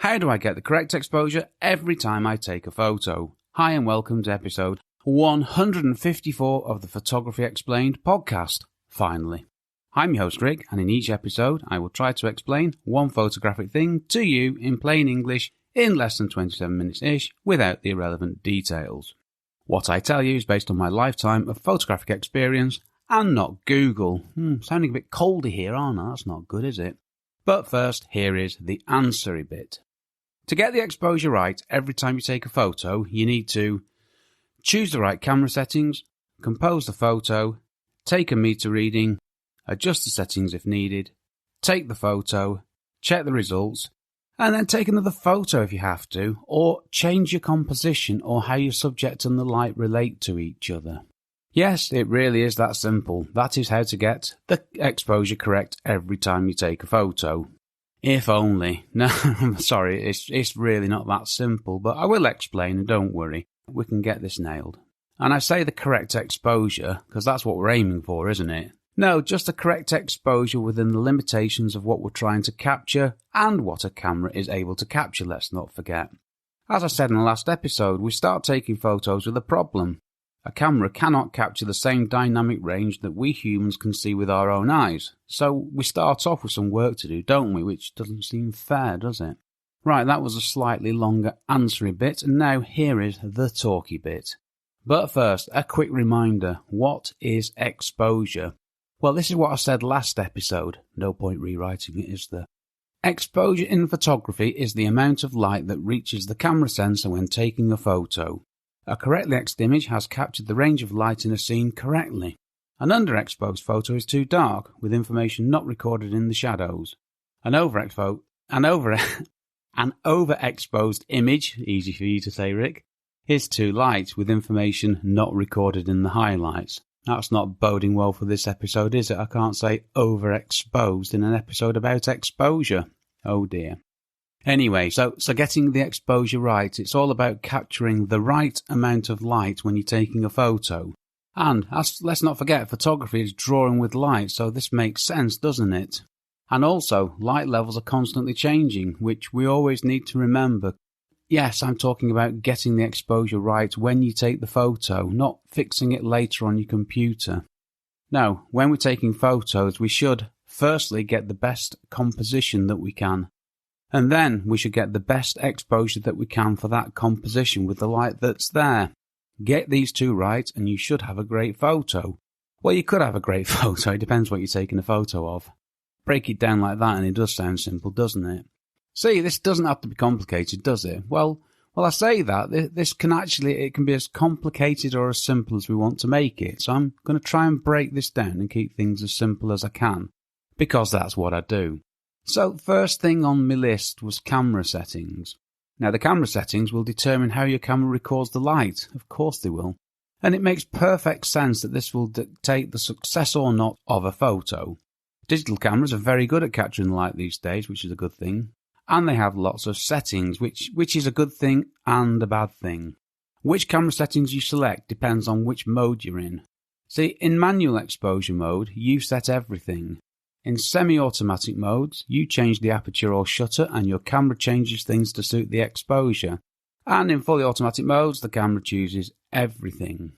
How do I get the correct exposure every time I take a photo? Hi and welcome to episode 154 of the Photography Explained podcast, finally. I'm your host Rick, and in each episode I will try to explain one photographic thing to you in plain English in less than 27 minutes-ish without the irrelevant details. What I tell you is based on my lifetime of photographic experience and not Google. Sounding a bit coldy here, aren't I? That's not good, is it? But first, here is the answery bit. To get the exposure right every time you take a photo, you need to choose the right camera settings, compose the photo, take a meter reading, adjust the settings if needed, take the photo, check the results, and then take another photo if you have to, or change your composition or how your subject and the light relate to each other. Yes, it really is that simple. That is how to get the exposure correct every time you take a photo. If only. No, sorry, it's really not that simple, but I will explain, and don't worry, we can get this nailed. And I say the correct exposure, because that's what we're aiming for, isn't it? No, just the correct exposure within the limitations of what we're trying to capture and what a camera is able to capture, let's not forget. As I said in the last episode, we start taking photos with a problem. A camera cannot capture the same dynamic range that we humans can see with our own eyes. So we start off with some work to do, don't we? Which doesn't seem fair, does it? Right, that was a slightly longer answering bit, and now here is the talky bit. But first, a quick reminder. What is exposure? Well, this is what I said last episode. No point rewriting it, is there? Exposure in photography is the amount of light that reaches the camera sensor when taking a photo. A correctly exed image has captured the range of light in a scene correctly. An underexposed photo is too dark, with information not recorded in the shadows. An overexposed image, easy for you to say, Rick, is too light, with information not recorded in the highlights. That's not boding well for this episode, is it? I can't say overexposed in an episode about exposure. Oh dear. Anyway, so getting the exposure right, it's all about capturing the right amount of light when you're taking a photo. And let's not forget, photography is drawing with light, so this makes sense, doesn't it? And also, light levels are constantly changing, which we always need to remember. Yes, I'm talking about getting the exposure right when you take the photo, not fixing it later on your computer. No, when we're taking photos, we should firstly get the best composition that we can. And then we should get the best exposure that we can for that composition with the light that's there. Get these two right and you should have a great photo. Well, you could have a great photo, it depends what you're taking a photo of. Break it down like that and it does sound simple, doesn't it? See, this doesn't have to be complicated, does it? Well, I say that. This can it can be as complicated or as simple as we want to make it. So I'm going to try and break this down and keep things as simple as I can, because that's what I do. So first thing on my list was camera settings. Now the camera settings will determine how your camera records the light. Of course they will. And it makes perfect sense that this will dictate the success or not of a photo. Digital cameras are very good at capturing the light these days, which is a good thing. And they have lots of settings, which is a good thing and a bad thing. Which camera settings you select depends on which mode you're in. See, in manual exposure mode, you set everything. In semi-automatic modes, you change the aperture or shutter and your camera changes things to suit the exposure. And in fully automatic modes, the camera chooses everything.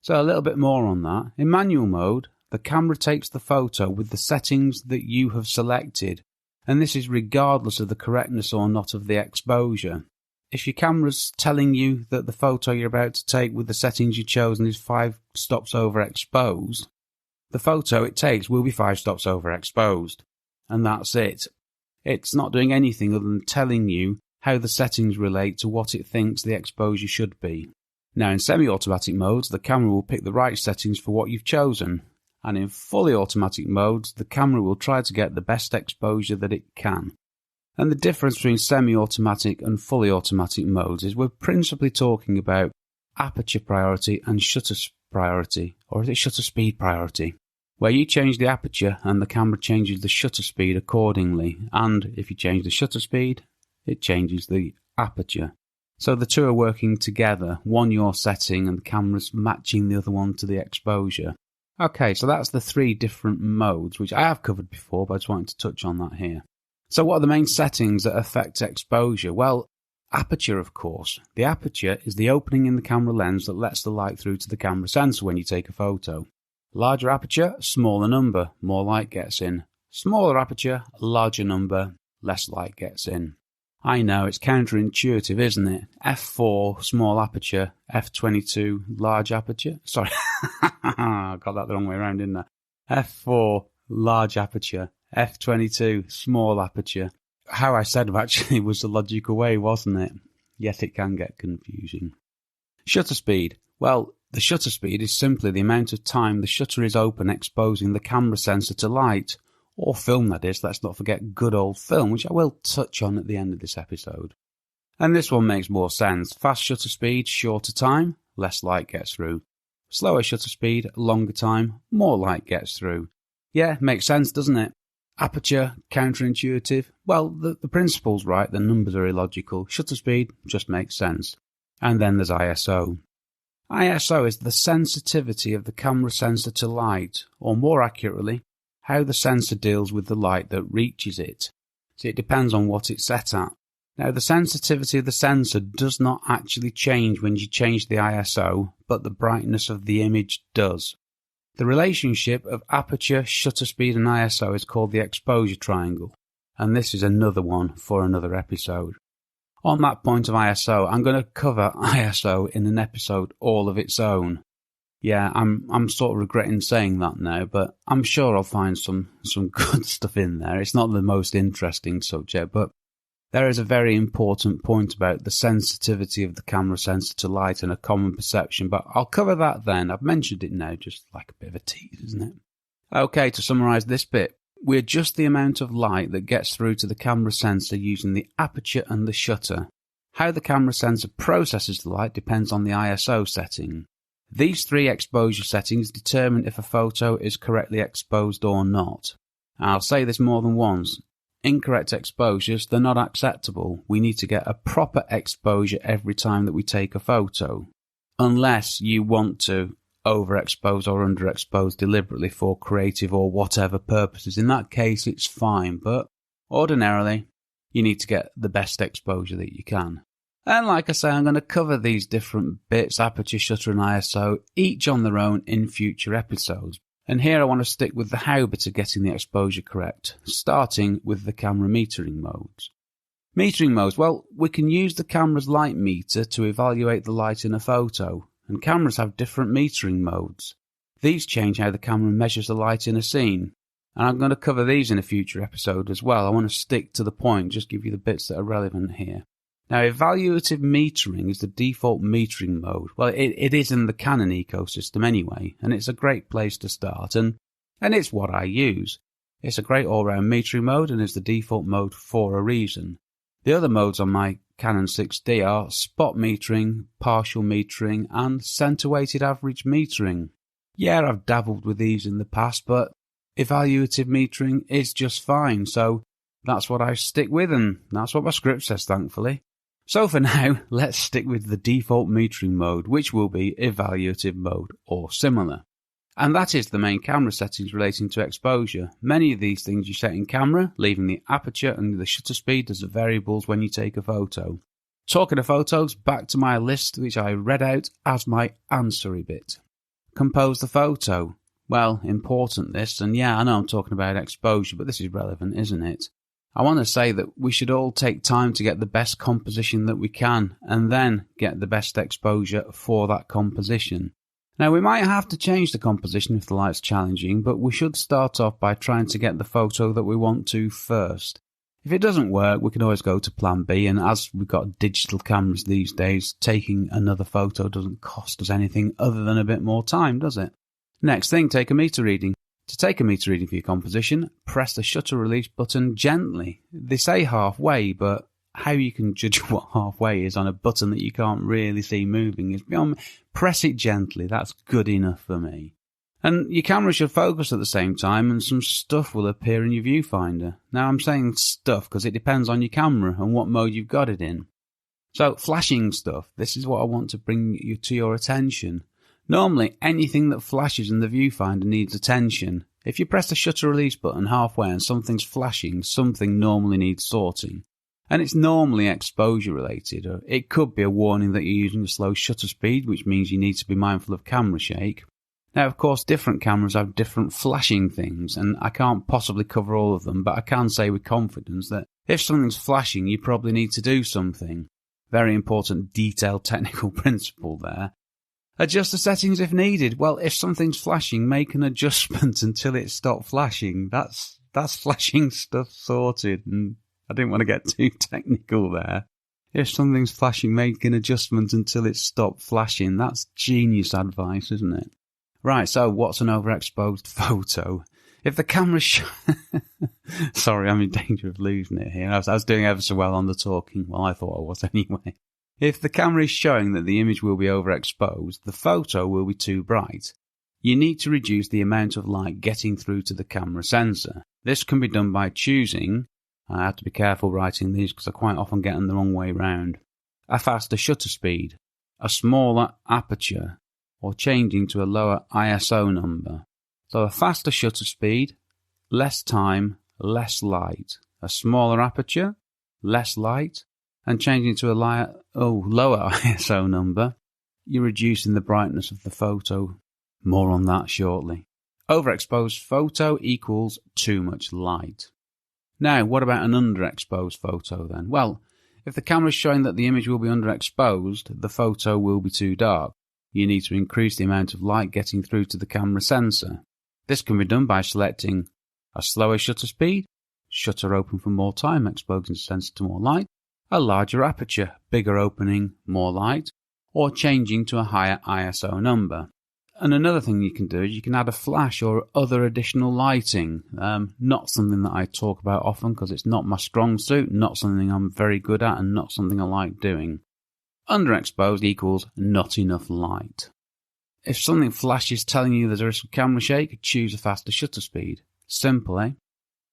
So a little bit more on that. In manual mode, the camera takes the photo with the settings that you have selected. And this is regardless of the correctness or not of the exposure. If your camera's telling you that the photo you're about to take with the settings you've chosen is 5 stops overexposed, the photo it takes will be 5 stops overexposed. And that's it. It's not doing anything other than telling you how the settings relate to what it thinks the exposure should be. Now in semi-automatic modes, the camera will pick the right settings for what you've chosen. And in fully automatic modes, the camera will try to get the best exposure that it can. And the difference between semi-automatic and fully automatic modes is we're principally talking about aperture priority and shutter priority, or is it shutter speed priority, where you change the aperture and the camera changes the shutter speed accordingly, and if you change the shutter speed, it changes the aperture. So the two are working together, one you're setting and the camera's matching the other one to the exposure. Okay, so that's the 3 different modes, which I have covered before, but I just wanted to touch on that here. So what are the main settings that affect exposure? Well, aperture, of course. The aperture is the opening in the camera lens that lets the light through to the camera sensor when you take a photo. Larger aperture, smaller number, more light gets in. Smaller aperture, larger number, less light gets in. I know, it's counterintuitive, isn't it? f4, small aperture, f22, large aperture. Sorry, I got that the wrong way around, didn't I? f4, large aperture, f22, small aperture. How I said actually was the logical way, wasn't it? Yet it can get confusing. Shutter speed. Well, the shutter speed is simply the amount of time the shutter is open exposing the camera sensor to light. Or film, that is. Let's not forget good old film, which I will touch on at the end of this episode. And this one makes more sense. Fast shutter speed, shorter time, less light gets through. Slower shutter speed, longer time, more light gets through. Yeah, makes sense, doesn't it? Aperture, counterintuitive. Well, the principle's right, the numbers are illogical. Shutter speed just makes sense. And then there's ISO. ISO is the sensitivity of the camera sensor to light, or more accurately, how the sensor deals with the light that reaches it. So it depends on what it's set at. Now, the sensitivity of the sensor does not actually change when you change the ISO, but the brightness of the image does. The relationship of aperture, shutter speed and ISO is called the exposure triangle, and this is another one for another episode. On that point of ISO, I'm going to cover ISO in an episode all of its own. Yeah, I'm sort of regretting saying that now, but I'm sure I'll find some good stuff in there. It's not the most interesting subject, but there is a very important point about the sensitivity of the camera sensor to light and a common perception, but I'll cover that then. I've mentioned it now, just like a bit of a tease, isn't it? Okay, to summarise this bit, we adjust the amount of light that gets through to the camera sensor using the aperture and the shutter. How the camera sensor processes the light depends on the ISO setting. These three exposure settings determine if a photo is correctly exposed or not. I'll say this more than once. Incorrect exposures, they're not acceptable. We need to get a proper exposure every time that we take a photo. Unless you want to overexpose or underexpose deliberately for creative or whatever purposes. In that case, it's fine, but ordinarily, you need to get the best exposure that you can. And like I say, I'm going to cover these different bits, aperture, shutter and ISO, each on their own in future episodes. And here I want to stick with the how bit of getting the exposure correct, starting with the camera metering modes. Metering modes, well, we can use the camera's light meter to evaluate the light in a photo, and cameras have different metering modes. These change how the camera measures the light in a scene, and I'm going to cover these in a future episode as well. I want to stick to the point, just give you the bits that are relevant here. Now, evaluative metering is the default metering mode. Well, it is in the Canon ecosystem anyway, and it's a great place to start, and it's what I use. It's a great all-round metering mode, and is the default mode for a reason. The other modes on my Canon 6D are spot metering, partial metering, and center-weighted average metering. Yeah, I've dabbled with these in the past, but evaluative metering is just fine, so that's what I stick with, and that's what my script says, thankfully. So for now, let's stick with the default metering mode, which will be evaluative mode or similar. And that is the main camera settings relating to exposure. Many of these things you set in camera, leaving the aperture and the shutter speed as the variables when you take a photo. Talking of photos, back to my list which I read out as my answery bit. Compose the photo. Well, important this, and yeah, I know I'm talking about exposure, but this is relevant, isn't it? I want to say that we should all take time to get the best composition that we can, and then get the best exposure for that composition. Now, we might have to change the composition if the light's challenging, but we should start off by trying to get the photo that we want to first. If it doesn't work, we can always go to plan B, and as we've got digital cameras these days, taking another photo doesn't cost us anything other than a bit more time, does it? Next thing, take a meter reading. To take a meter reading for your composition, press the shutter release button gently. They say halfway, but how you can judge what halfway is on a button that you can't really see moving is beyond me. Press it gently, that's good enough for me. And your camera should focus at the same time, and some stuff will appear in your viewfinder. Now I'm saying stuff because it depends on your camera and what mode you've got it in. So flashing stuff, this is what I want to bring you to your attention. Normally, anything that flashes in the viewfinder needs attention, If you press the shutter release button halfway and something's flashing, something normally needs sorting. And it's normally exposure related. It could be a warning that you're using a slow shutter speed, which means you need to be mindful of camera shake. Now, of course, different cameras have different flashing things, and I can't possibly cover all of them, but I can say with confidence that if something's flashing, you probably need to do something. Very important detailed technical principle there. Adjust the settings if needed. Well, if something's flashing, make an adjustment until it stops flashing. That's flashing stuff sorted, and I didn't want to get too technical there. If something's flashing, make an adjustment until it stops flashing. That's genius advice, isn't it? Right, so what's an overexposed photo? If the camera's Sorry, I'm in danger of losing it here. I was doing ever so well on the talking. Well, I thought I was anyway. If the camera is showing that the image will be overexposed, the photo will be too bright. You need to reduce the amount of light getting through to the camera sensor. This can be done by choosing, I have to be careful writing these because I quite often get them the wrong way round, a faster shutter speed, a smaller aperture, or changing to a lower ISO number. So a faster shutter speed, less time, less light. A smaller aperture, less light, and changing to a lower ISO number, you're reducing the brightness of the photo. More on that shortly. Overexposed photo equals too much light. Now, what about an underexposed photo then? Well, if the camera is showing that the image will be underexposed, the photo will be too dark. You need to increase the amount of light getting through to the camera sensor. This can be done by selecting a slower shutter speed, shutter open for more time, exposing the sensor to more light, a larger aperture, bigger opening, more light, or changing to a higher ISO number. And another thing you can do is you can add a flash or other additional lighting. Not something that I talk about often because it's not my strong suit, not something I'm very good at, and not something I like doing. Underexposed equals not enough light. If something flashes telling you there's a risk of camera shake, choose a faster shutter speed. Simple, eh?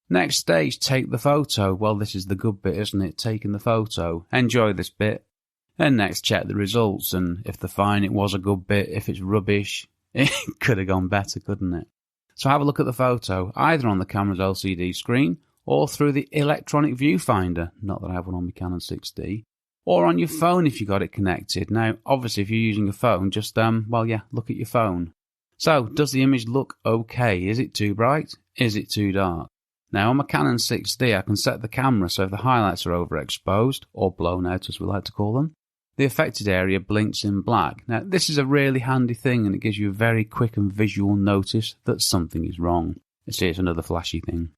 Next stage, take the photo. Well, this is the good bit, isn't it? Taking the photo. Enjoy this bit. Then next, check the results, and if they're fine, it was a good bit. If it's rubbish, it could have gone better, couldn't it? So have a look at the photo, either on the camera's LCD screen or through the electronic viewfinder, not that I have one on my Canon 6D, or on your phone if you got it connected. Now, obviously, if you're using a phone, just, look at your phone. So, does the image look okay? Is it too bright? Is it too dark? Now, on my Canon 6D, I can set the camera so if the highlights are overexposed, or blown out as we like to call them, the affected area blinks in black. Now, this is a really handy thing, and it gives you a very quick and visual notice that something is wrong. See, it's another flashy thing.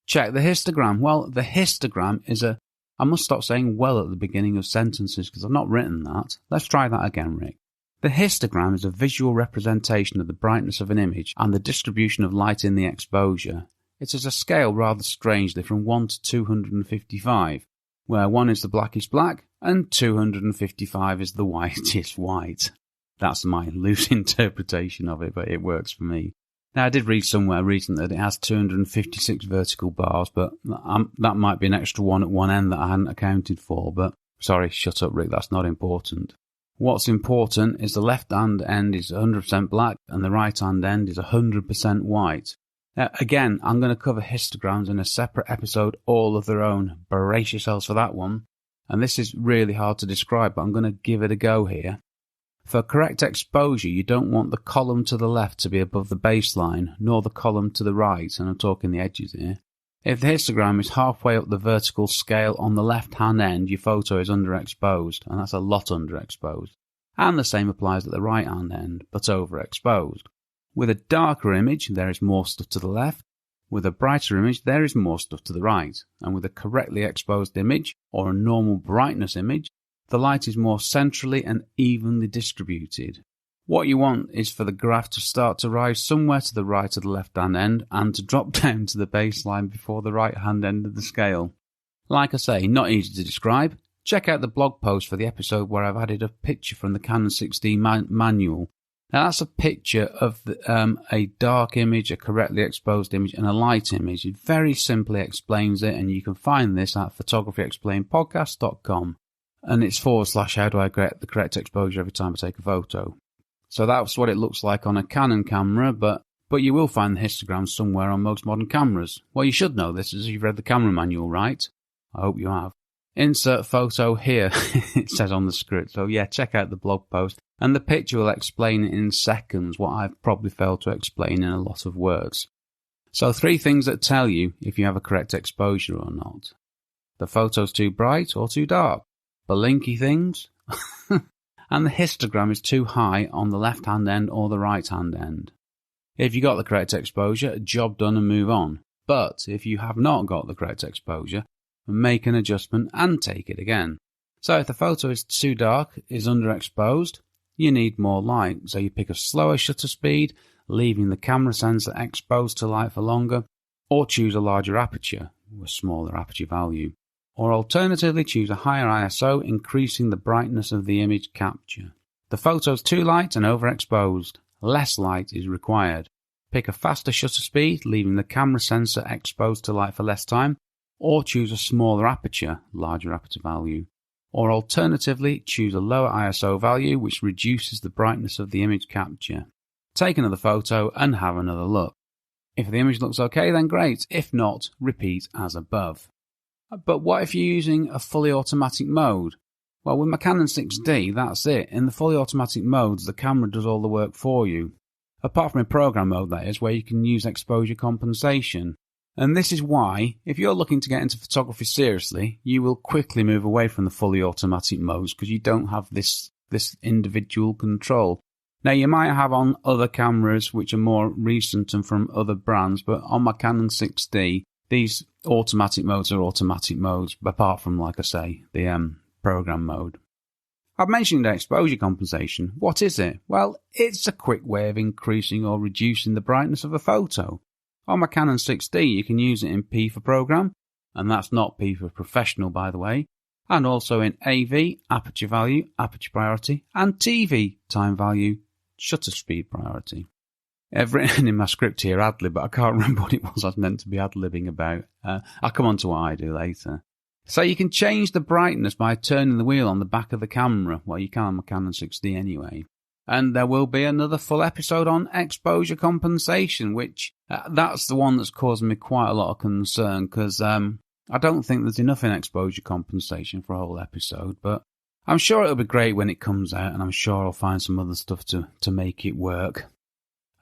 Check the histogram. Well, the histogram is I must stop saying well at the beginning of sentences because I've not written that. Let's try that again, Rick. The histogram is a visual representation of the brightness of an image and the distribution of light in the exposure. It is a scale rather strangely from 1 to 255, where 1 is the blackest black and 255 is the whitest white. That's my loose interpretation of it, but it works for me. Now, I did read somewhere recently that it has 256 vertical bars, but that might be an extra one at one end that I hadn't accounted for, but sorry, shut up, Rick, that's not important. What's important is the left-hand end is 100% black and the right-hand end is 100% white. Now, again, I'm going to cover histograms in a separate episode all of their own. Brace yourselves for that one. And this is really hard to describe, but I'm going to give it a go here. For correct exposure, you don't want the column to the left to be above the baseline, nor the column to the right, and I'm talking the edges here. If the histogram is halfway up the vertical scale on the left-hand end, your photo is underexposed, and that's a lot underexposed. And the same applies at the right-hand end, but overexposed. With a darker image, there is more stuff to the left. With a brighter image, there is more stuff to the right. And with a correctly exposed image, or a normal brightness image, the light is more centrally and evenly distributed. What you want is for the graph to start to rise somewhere to the right of the left-hand end and to drop down to the baseline before the right-hand end of the scale. Like I say, not easy to describe. Check out the blog post for the episode where I've added a picture from the Canon 6D manual. Now that's a picture of a dark image, a correctly exposed image, and a light image. It very simply explains it, and you can find this at photographyexplainedpodcast.com. And it's / how do I get the correct exposure every time I take a photo. So that's what it looks like on a Canon camera, but but you will find the histogram somewhere on most modern cameras. Well, you should know this as you've read the camera manual, right? I hope you have. Insert photo here, it says on the script. So yeah, check out the blog post. And the picture will explain in seconds what I've probably failed to explain in a lot of words. So 3 things that tell you if you have a correct exposure or not. The photo's too bright or too dark. Blinky things. And the histogram is too high on the left-hand end or the right-hand end. If you got the correct exposure, job done and move on. But if you have not got the correct exposure, make an adjustment and take it again. So if the photo is too dark, is underexposed, you need more light. So you pick a slower shutter speed, leaving the camera sensor exposed to light for longer, or choose a larger aperture, with a smaller aperture value. Or alternatively, choose a higher ISO, increasing the brightness of the image capture. The photo's too light and overexposed. Less light is required. Pick a faster shutter speed, leaving the camera sensor exposed to light for less time, or choose a smaller aperture, larger aperture value. Or alternatively, choose a lower ISO value, which reduces the brightness of the image capture. Take another photo and have another look. If the image looks okay, then great. If not, repeat as above. But what if you're using a fully automatic mode? Well, with my Canon 6D, that's it. In the fully automatic modes, the camera does all the work for you. Apart from in program mode, that is, where you can use exposure compensation. And this is why, if you're looking to get into photography seriously, you will quickly move away from the fully automatic modes because you don't have this individual control. Now, you might have on other cameras which are more recent and from other brands, but on my Canon 6D, these automatic modes are automatic modes, apart from, like I say, the program mode. I've mentioned exposure compensation. What is it? Well, it's a quick way of increasing or reducing the brightness of a photo. On my Canon 6D, you can use it in P for program, and that's not P for professional, by the way, and also in AV, aperture value, aperture priority, and TV, time value, shutter speed priority. I've written in my script here ad-lib, but I can't remember what it was I was meant to be ad-libbing about. I'll come on to what I do later. So you can change the brightness by turning the wheel on the back of the camera. Well, you can on my Canon 6D anyway. And there will be another full episode on exposure compensation, which that's the one that's causing me quite a lot of concern because I don't think there's enough in exposure compensation for a whole episode. But I'm sure it'll be great when it comes out, and I'm sure I'll find some other stuff to make it work.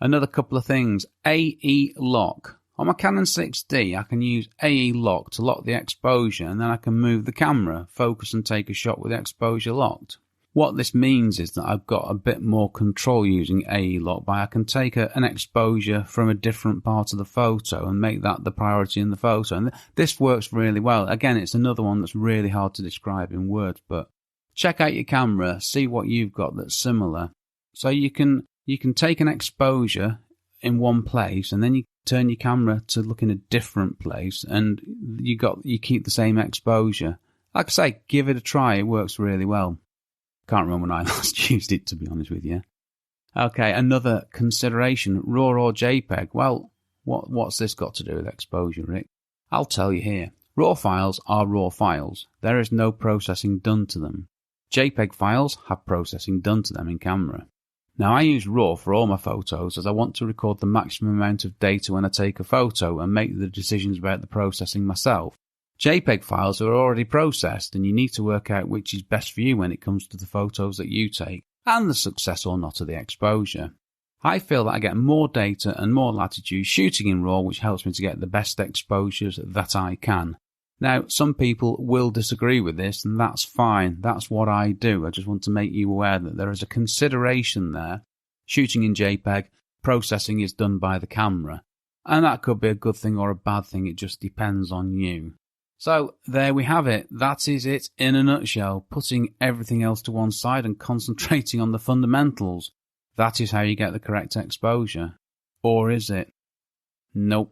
Another couple of things. AE lock. On my Canon 6D, I can use AE lock to lock the exposure, and then I can move the camera, focus and take a shot with the exposure locked. What this means is that I've got a bit more control using AE lock by I can take an exposure from a different part of the photo and make that the priority in the photo. And this works really well. Again, it's another one that's really hard to describe in words, but check out your camera, see what you've got that's similar. So you can take an exposure in one place and then you turn your camera to look in a different place and you keep the same exposure. Like I say, give it a try. It works really well. Can't remember when I last used it, to be honest with you. Okay, another consideration, RAW or JPEG. Well, what's this got to do with exposure, Rick? I'll tell you here. RAW files are RAW files. There is no processing done to them. JPEG files have processing done to them in camera. Now, I use RAW for all my photos as I want to record the maximum amount of data when I take a photo and make the decisions about the processing myself. JPEG files are already processed and you need to work out which is best for you when it comes to the photos that you take and the success or not of the exposure. I feel that I get more data and more latitude shooting in RAW, which helps me to get the best exposures that I can. Now, some people will disagree with this, and that's fine. That's what I do. I just want to make you aware that there is a consideration there. Shooting in JPEG, processing is done by the camera. And that could be a good thing or a bad thing. It just depends on you. So, there we have it. That is it in a nutshell. Putting everything else to one side and concentrating on the fundamentals. That is how you get the correct exposure. Or is it? Nope.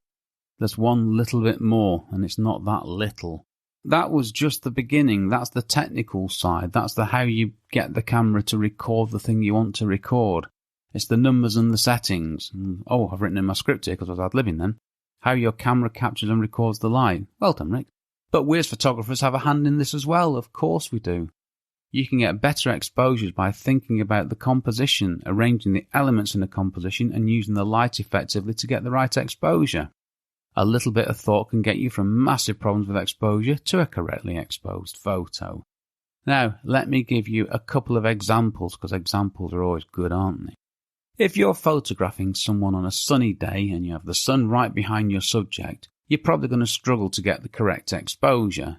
There's one little bit more, and it's not that little. That was just the beginning. That's the technical side. That's the how you get the camera to record the thing you want to record. It's the numbers and the settings. Oh, I've written in my script here because I was ad-libbing then. How your camera captures and records the light. Well done, Rick. But we as photographers have a hand in this as well. Of course we do. You can get better exposures by thinking about the composition, arranging the elements in the composition and using the light effectively to get the right exposure. A little bit of thought can get you from massive problems with exposure to a correctly exposed photo. Now, let me give you a couple of examples, because examples are always good, aren't they? If you're photographing someone on a sunny day and you have the sun right behind your subject, you're probably going to struggle to get the correct exposure.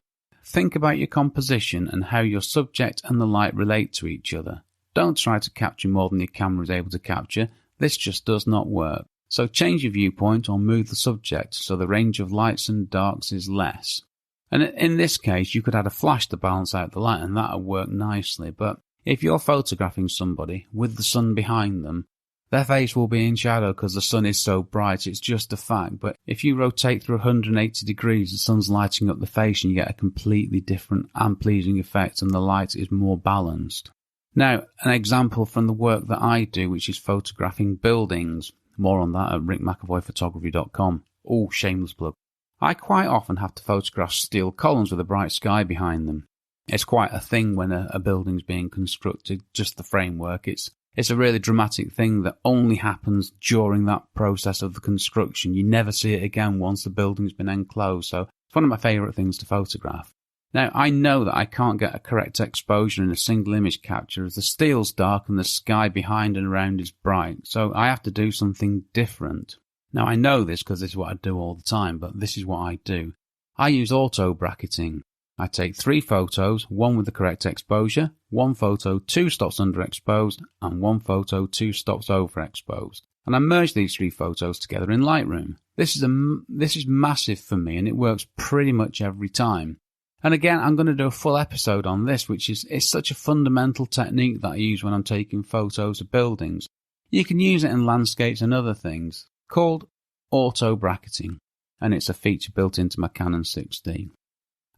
Think about your composition and how your subject and the light relate to each other. Don't try to capture more than your camera is able to capture. This just does not work. So change your viewpoint or move the subject so the range of lights and darks is less. And in this case, you could add a flash to balance out the light and that would work nicely. But if you're photographing somebody with the sun behind them, their face will be in shadow because the sun is so bright. It's just a fact. But if you rotate through 180 degrees, the sun's lighting up the face and you get a completely different and pleasing effect and the light is more balanced. Now, an example from the work that I do, which is photographing buildings. More on that at rickmcavoyphotography.com. Oh, shameless plug. I quite often have to photograph steel columns with a bright sky behind them. It's quite a thing when a building's being constructed, just the framework. It's a really dramatic thing that only happens during that process of the construction. You never see it again once the building's been enclosed. So it's one of my favourite things to photograph. Now, I know that I can't get a correct exposure in a single image capture as the steel's dark and the sky behind and around is bright. So I have to do something different. Now, I know this because this is what I do all the time, but this is what I do. I use auto bracketing. I take 3 photos, one with the correct exposure, 1 photo 2 stops underexposed, and 1 photo 2 stops overexposed. And I merge these 3 photos together in Lightroom. This is massive for me, and it works pretty much every time. And again, I'm going to do a full episode on this, it's such a fundamental technique that I use when I'm taking photos of buildings. You can use it in landscapes and other things, called auto bracketing, and it's a feature built into my Canon 6D.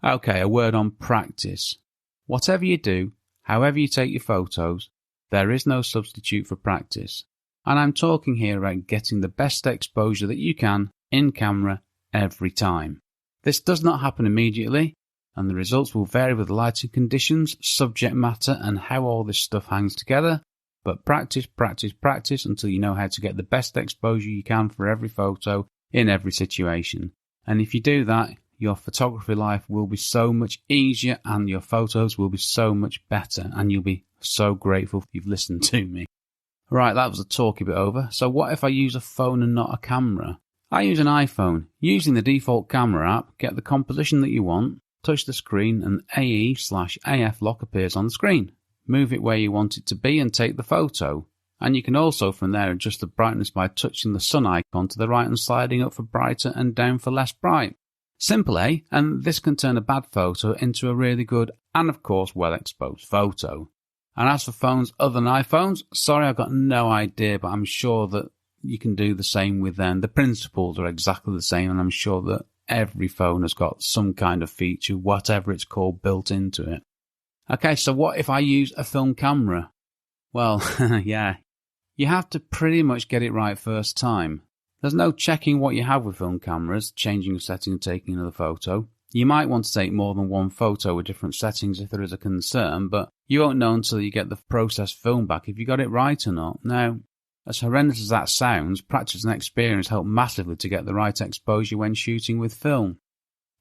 Okay, a word on practice. Whatever you do, however you take your photos, there is no substitute for practice. And I'm talking here about getting the best exposure that you can in camera every time. This does not happen immediately, and the results will vary with lighting conditions, subject matter, and how all this stuff hangs together. But practice, practice, practice until you know how to get the best exposure you can for every photo in every situation. And if you do that, your photography life will be so much easier and your photos will be so much better and you'll be so grateful you've listened to me. Right, that was the talky bit over. So what if I use a phone and not a camera? I use an iPhone. Using the default camera app, get the composition that you want, touch the screen and AE/AF lock appears on the screen. Move it where you want it to be and take the photo. And you can also from there adjust the brightness by touching the sun icon to the right and sliding up for brighter and down for less bright. Simple, eh? And this can turn a bad photo into a really good and of course well exposed photo. And as for phones other than iPhones, sorry I've got no idea, but I'm sure that you can do the same with them. The principles are exactly the same and I'm sure that every phone has got some kind of feature, whatever it's called, built into it. Okay, so what if I use a film camera? Well, yeah, you have to pretty much get it right first time. There's no checking what you have with film cameras, changing a setting and taking another photo. You might want to take more than one photo with different settings if there is a concern, but you won't know until you get the processed film back if you got it right or not. Now, as horrendous as that sounds, practice and experience help massively to get the right exposure when shooting with film.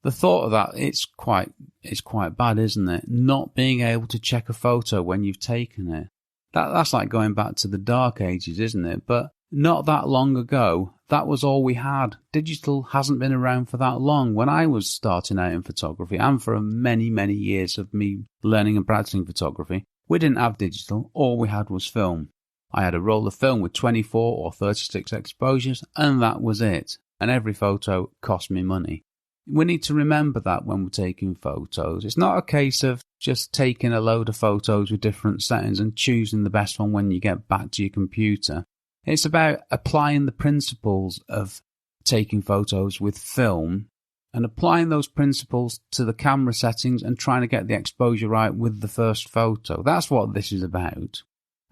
The thought of that, it's quite bad, isn't it? Not being able to check a photo when you've taken it. That's like going back to the dark ages, isn't it? But not that long ago, that was all we had. Digital hasn't been around for that long. When I was starting out in photography, and for many, many years of me learning and practicing photography, we didn't have digital. All we had was film. I had a roll of film with 24 or 36 exposures, and that was it. And every photo cost me money. We need to remember that when we're taking photos. It's not a case of just taking a load of photos with different settings and choosing the best one when you get back to your computer. It's about applying the principles of taking photos with film and applying those principles to the camera settings and trying to get the exposure right with the first photo. That's what this is about.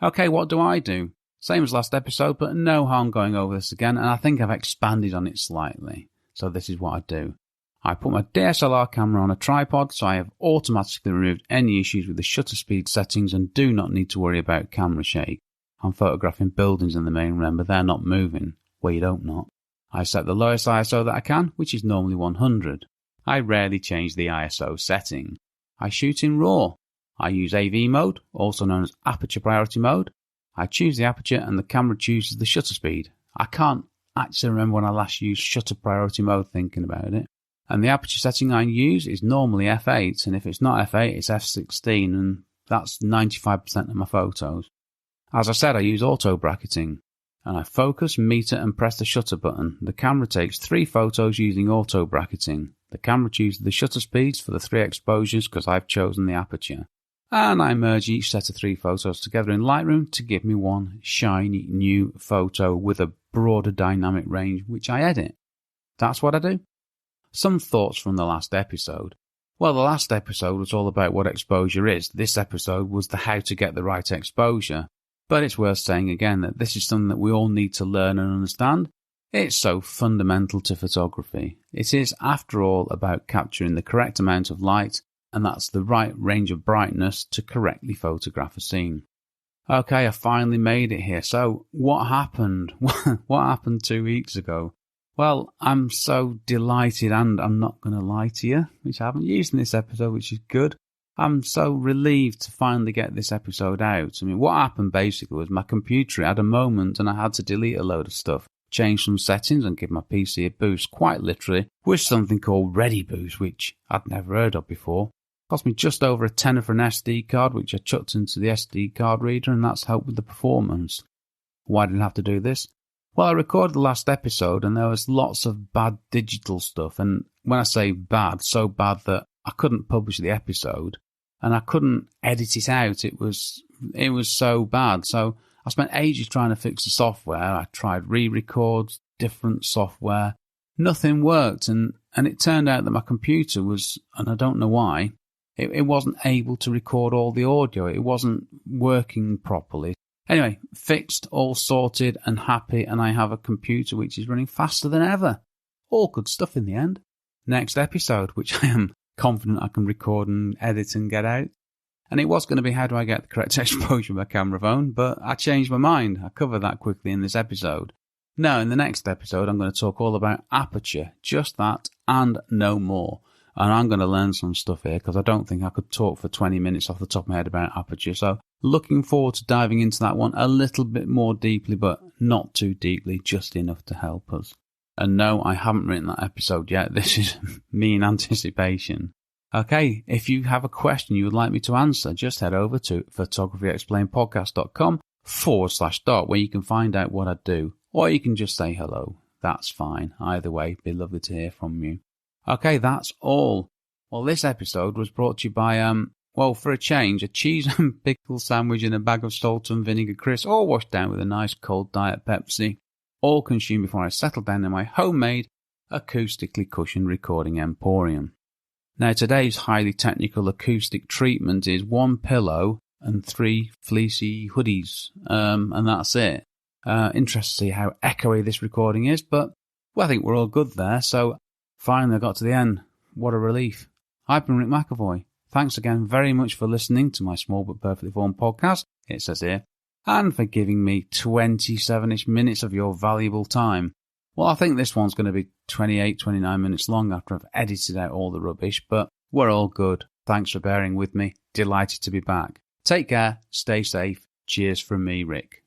Okay, what do I do? Same as last episode, but no harm going over this again, and I think I've expanded on it slightly. So this is what I do. I put my DSLR camera on a tripod, so I have automatically removed any issues with the shutter speed settings and do not need to worry about camera shake. I'm photographing buildings in the main, remember, they're not moving. Well, you don't not. I set the lowest ISO that I can, which is normally 100. I rarely change the ISO setting. I shoot in RAW. I use AV mode, also known as aperture priority mode. I choose the aperture and the camera chooses the shutter speed. I can't actually remember when I last used shutter priority mode thinking about it. And the aperture setting I use is normally f8, and if it's not f8, it's f16, and that's 95% of my photos. As I said, I use auto bracketing, and I focus, meter, and press the shutter button. The camera takes 3 photos using auto bracketing. The camera chooses the shutter speeds for the 3 exposures because I've chosen the aperture. And I merge each set of 3 photos together in Lightroom to give me one shiny new photo with a broader dynamic range, which I edit. That's what I do. Some thoughts from the last episode. Well, the last episode was all about what exposure is. This episode was the how to get the right exposure. But it's worth saying again that this is something that we all need to learn and understand. It's so fundamental to photography. It is, after all, about capturing the correct amount of light, and that's the right range of brightness to correctly photograph a scene. Okay, I finally made it here. So, what happened? What happened 2 weeks ago? Well, I'm so delighted, and I'm not going to lie to you, which I haven't used in this episode, which is good. I'm so relieved to finally get this episode out. I mean, what happened basically was my computer had a moment and I had to delete a load of stuff, change some settings and give my PC a boost, quite literally, with something called ReadyBoost, which I'd never heard of before. It cost me just over a tenner for an SD card, which I chucked into the SD card reader, and that's helped with the performance. Why did I have to do this? Well, I recorded the last episode and there was lots of bad digital stuff, and when I say bad, so bad that I couldn't publish the episode. And I couldn't edit it out. It was so bad. So I spent ages trying to fix the software. I tried re-records, different software. Nothing worked. And it turned out that my computer was, and I don't know why, it wasn't able to record all the audio. It wasn't working properly. Anyway, fixed, all sorted and happy. And I have a computer which is running faster than ever. All good stuff in the end. Next episode, which I am confident I can record and edit and get out. And it was going to be how do I get the correct exposure with my camera phone, but I changed my mind. I covered that quickly in this episode. Now, in the next episode, I'm going to talk all about aperture, just that and no more. And I'm going to learn some stuff here because I don't think I could talk for 20 minutes off the top of my head about aperture. So looking forward to diving into that one a little bit more deeply, but not too deeply, just enough to help us. And no, I haven't written that episode yet. This is me in anticipation. Okay, if you have a question you would like me to answer, just head over to photographyexplainedpodcast.com/start where you can find out what I do. Or you can just say hello. That's fine. Either way, it'd be lovely to hear from you. Okay, that's all. Well, this episode was brought to you by, for a change, a cheese and pickle sandwich and a bag of salt and vinegar crisps, all washed down with a nice cold Diet Pepsi. All consumed before I settled down in my homemade, acoustically cushioned recording emporium. Now, today's highly technical acoustic treatment is 1 pillow and 3 fleecy hoodies, and that's it. Interested to see how echoey this recording is, but I think we're all good there, so finally I got to the end. What a relief. I've been Rick McAvoy. Thanks again very much for listening to my small but perfectly formed podcast, it says here, and for giving me 27-ish minutes of your valuable time. Well, I think this one's going to be 28, 29 minutes long after I've edited out all the rubbish, but we're all good. Thanks for bearing with me. Delighted to be back. Take care, stay safe. Cheers from me, Rick.